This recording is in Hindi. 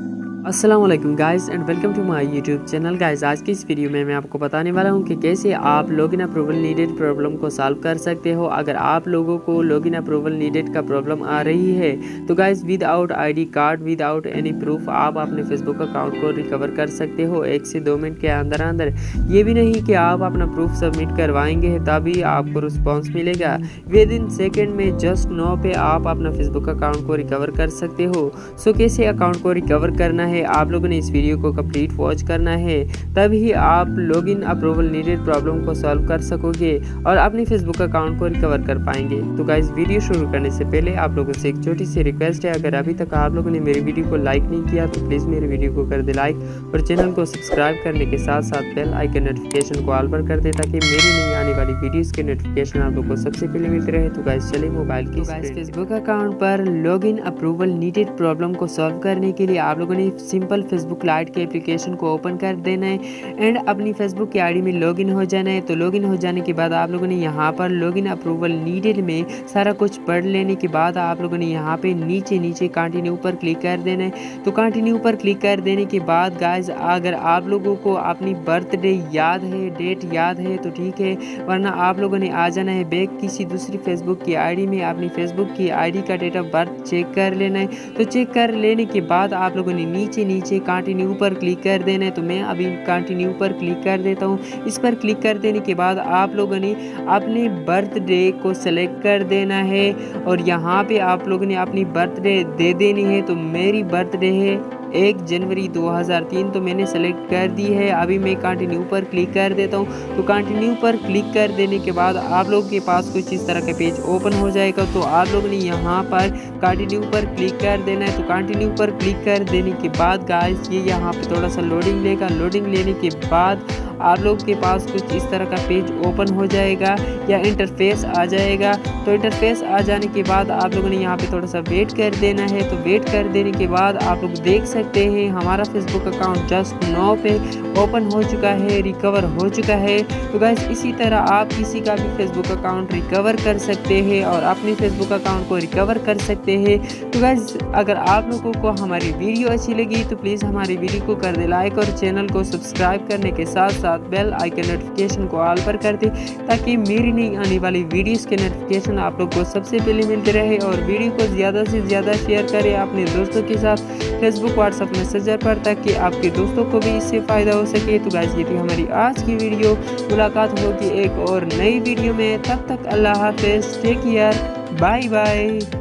अस्सलाम वालेकुम guys and welcome to my YouTube channel. Guys आज की इस वीडियो में मैं आपको बताने वाला हूं कि कैसे आप लॉगिन अप्रूवल नीडेड प्रॉब्लम को सॉल्व कर सकते हो। अगर आप लोगों को लॉगिन अप्रूवल नीडेड का प्रॉब्लम आ रही है तो guys without ID card, without any proof आप अपने फेसबुक अकाउंट को रिकवर कर सकते हो 1 से 2 मिनट के अंदर अंदर। ये भी नहीं कि आप अपना प्रूफ सबमिट करवाएंगे तभी आपको रिस्पॉन्स मिलेगा। विद इन सेकेंड में जस्ट नो पे आप अपना फेसबुक अकाउंट को रिकवर कर सकते हो। सो कैसे अकाउंट को रिकवर करना है, आप लोगों ने इस वीडियो को कंप्लीट वॉच करना है, तभी आप लॉगिन अप्रूवल नीडेड प्रॉब्लम को सॉल्व कर सकोगे और अपनी फेसबुक अकाउंट को रिकवर कर पाएंगे। तो गाइस वीडियो शुरू करने से पहले आप लोगों से एक छोटी सी रिक्वेस्ट है, अगर अभी तक आप लोगों ने मेरी वीडियो को लाइक नहीं किया तो प्लीज़ मेरी वीडियो को कर दे लाइक और चैनल को सब्सक्राइब करने के साथ साथ बेल आइकन नोटिफिकेशन को ऑल पर कर दे ताकि मेरी नई आने वाली वीडियोज़ के नोटिफिकेशन आप लोग को सबसे पहले मिलते रहे। तो गाइस चलिए मोबाइल की फेसबुक अकाउंट पर लॉगिन अप्रूवल नीडेड प्रॉब्लम को सॉल्व करने के लिए आप लोगों ने सिंपल फेसबुक लाइट के एप्लीकेशन को ओपन कर देना है एंड अपनी फेसबुक की आईडी में लॉगिन हो जाना है। तो लॉगिन हो जाने के बाद आप लोगों ने यहाँ पर लॉगिन अप्रूवल नीडेड में सारा कुछ पढ़ लेने के बाद आप लोगों ने यहाँ पे नीचे कंटिन्यू पर क्लिक कर देना है। तो कंटिन्यू पर क्लिक कर देने के बाद गाइज अगर आप लोगों को अपनी बर्थडे याद है, डेट याद है तो ठीक है, वरना आप लोगों ने आ जाना है बैक किसी दूसरी फेसबुक की आईडी में, अपनी फेसबुक की आईडी का डेट ऑफ बर्थ चेक कर लेना है। तो चेक कर लेने के बाद आप लोगों ने नीचे कंटिन्यू पर क्लिक कर देना है। तो मैं अभी कंटिन्यू पर क्लिक कर देता हूँ। इस पर क्लिक कर देने के बाद आप लोगों ने अपने बर्थडे को सेलेक्ट कर देना है और यहाँ पे आप लोगों ने अपनी बर्थडे दे देनी है। तो मेरी बर्थडे है 1 जनवरी 2003, तो मैंने सेलेक्ट कर दी है। अभी मैं कंटिन्यू पर क्लिक कर देता हूँ। तो कंटिन्यू पर क्लिक कर देने के बाद आप लोगों के पास कुछ इस तरह का पेज ओपन हो जाएगा। तो आप लोगों ने यहाँ पर कंटिन्यू पर क्लिक कर देना है। तो कंटिन्यू पर क्लिक कर देने के बाद गाइस ये यहाँ पे थोड़ा सा लोडिंग लेगा। लोडिंग लेने के बाद आप लोग के पास कुछ इस तरह का पेज ओपन हो जाएगा या इंटरफेस आ जाएगा। तो इंटरफेस आ जाने के बाद आप लोगों ने यहाँ पे थोड़ा सा वेट कर देना है। तो वेट कर देने के बाद आप लोग देख सकते हैं हमारा फेसबुक अकाउंट जस्ट नाउ पे ओपन हो चुका है, रिकवर हो चुका है। तो गाइस इसी तरह आप किसी का भी फेसबुक अकाउंट रिकवर कर सकते हैं और अपने फेसबुक अकाउंट को रिकवर कर सकते हैं। तो गाइस अगर आप लोगों को हमारी वीडियो अच्छी लगी तो प्लीज़ हमारी वीडियो को कर दे लाइक और चैनल को सब्सक्राइब करने के साथ बेल आइकन नोटिफिकेशन को ऑल पर कर दे ताकि मेरी नई आने वाली वीडियोस के नोटिफिकेशन आप लोग को सबसे पहले मिलते रहे। और वीडियो को ज़्यादा से ज़्यादा शेयर करें अपने दोस्तों के साथ फेसबुक, व्हाट्सएप, मैसेंजर पर ताकि आपके दोस्तों को भी इससे फ़ायदा हो सके। तो गाइस ये थी हमारी आज की वीडियो। मुलाकात होगी एक और नई वीडियो में, तब तक अल्लाह हाफिज़, टेक केयर, बाय बाय।